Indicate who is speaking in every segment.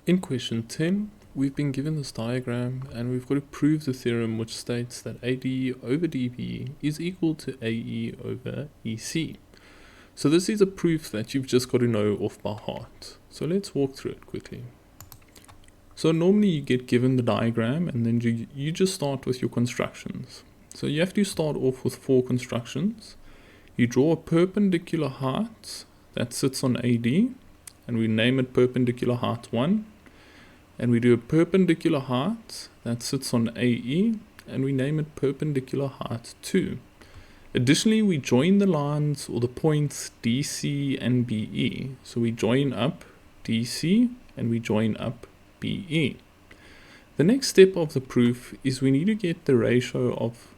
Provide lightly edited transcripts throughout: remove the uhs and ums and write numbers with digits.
Speaker 1: In question 10, we've been given this diagram and we've got to prove the theorem which states that AD over dB is equal to AE over EC. So this is a proof that you've just got to know off by heart. So let's walk through it quickly. So normally you get given the diagram and then you just start with your constructions. So you have to start off with 4 constructions. You draw a perpendicular height that sits on AD, and we name it perpendicular height 1. And we do a perpendicular height that sits on AE, and we name it perpendicular height 2. Additionally, we join the lines or the points DC and BE. So we join up DC and we join up BE. The next step of the proof is we need to get the ratio of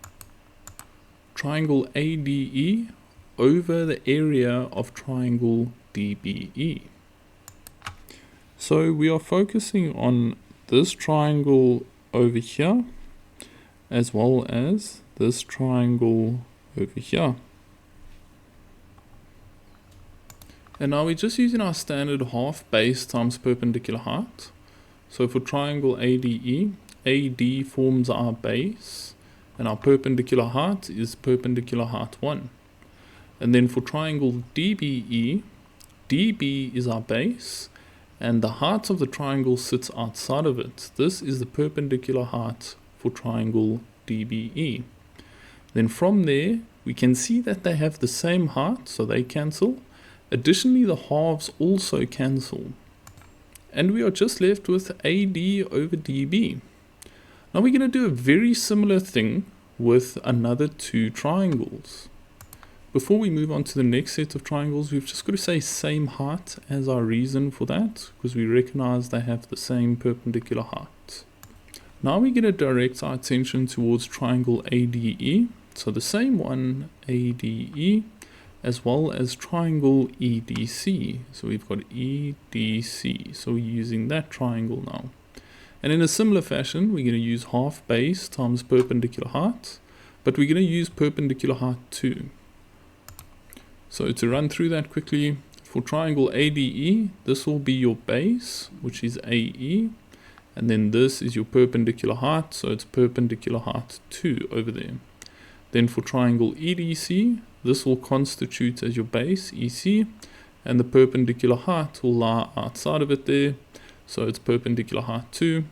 Speaker 1: triangle ADE over the area of triangle DBE. So we are focusing on this triangle over here as well as this triangle over here. And now we're just using our standard half base times perpendicular height. So for triangle ADE, AD forms our base and our perpendicular height is perpendicular height 1. And then for triangle DBE, DB is our base and the height of the triangle sits outside of it. This is the perpendicular height for triangle DBE. Then from there, we can see that they have the same height, so they cancel. Additionally, the halves also cancel. And we are just left with AD over DB. Now we're going to do a very similar thing with another 2 triangles. Before we move on to the next set of triangles, we've just got to say same height as our reason for that, because we recognize they have the same perpendicular height. Now we're going to direct our attention towards triangle ADE, so the same one ADE, as well as triangle EDC. So we've got EDC, so we're using that triangle now. And in a similar fashion, we're going to use half base times perpendicular height, but we're going to use perpendicular height 2. So to run through that quickly, for triangle ADE, this will be your base, which is AE, and then this is your perpendicular height, so it's perpendicular height 2 over there. Then for triangle EDC, this will constitute as your base, EC, and the perpendicular height will lie outside of it there, so it's perpendicular height 2.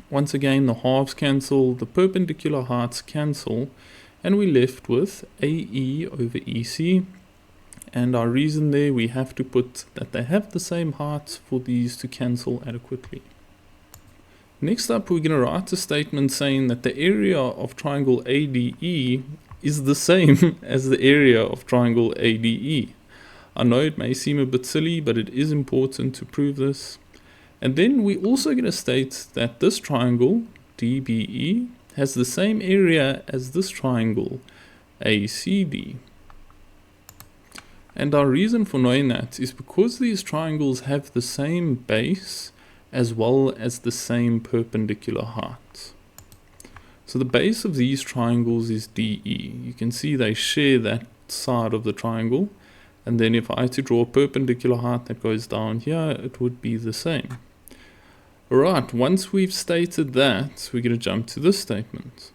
Speaker 1: Once again, the halves cancel, the perpendicular heights cancel, and we're left with AE over EC. And our reason there, we have to put that they have the same heights for these to cancel adequately. Next up, we're going to write a statement saying that the area of triangle ADE is the same as the area of triangle ADE. I know it may seem a bit silly, but it is important to prove this. And then we're also going to state that this triangle, DBE, has the same area as this triangle, ACD. And our reason for knowing that is because these triangles have the same base as well as the same perpendicular height. So the base of these triangles is DE. You can see they share that side of the triangle. And then if I had to draw a perpendicular height that goes down here, it would be the same. Alright, once we've stated that, we're going to jump to this statement.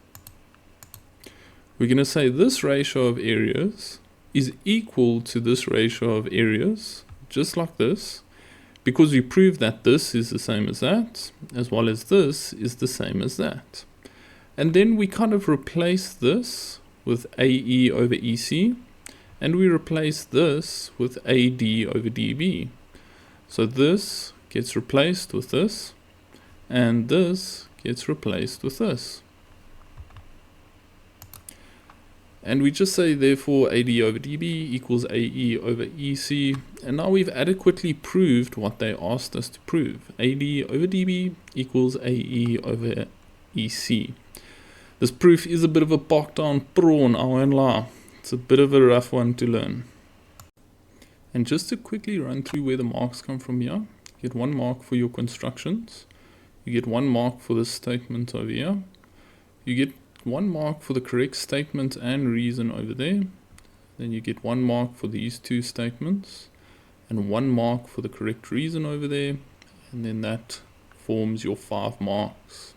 Speaker 1: We're going to say this ratio of areas is equal to this ratio of areas, just like this, because we proved that this is the same as that, as well as this is the same as that. And then we kind of replace this with AE over EC, and we replace this with AD over DB. So this gets replaced with this, and this gets replaced with this. And we just say, therefore, AD over DB equals AE over EC. And now we've adequately proved what they asked us to prove. AD over DB equals AE over EC. This proof is a bit of a bogged down prawn, I won't lie. It's a bit of a rough one to learn. And just to quickly run through where the marks come from here. You get 1 mark for your constructions. You get 1 mark for this statement over here. You get 1 mark for the correct statement and reason over there. Then you get 1 mark for these 2 statements and 1 mark for the correct reason over there. and then that forms your 5 marks.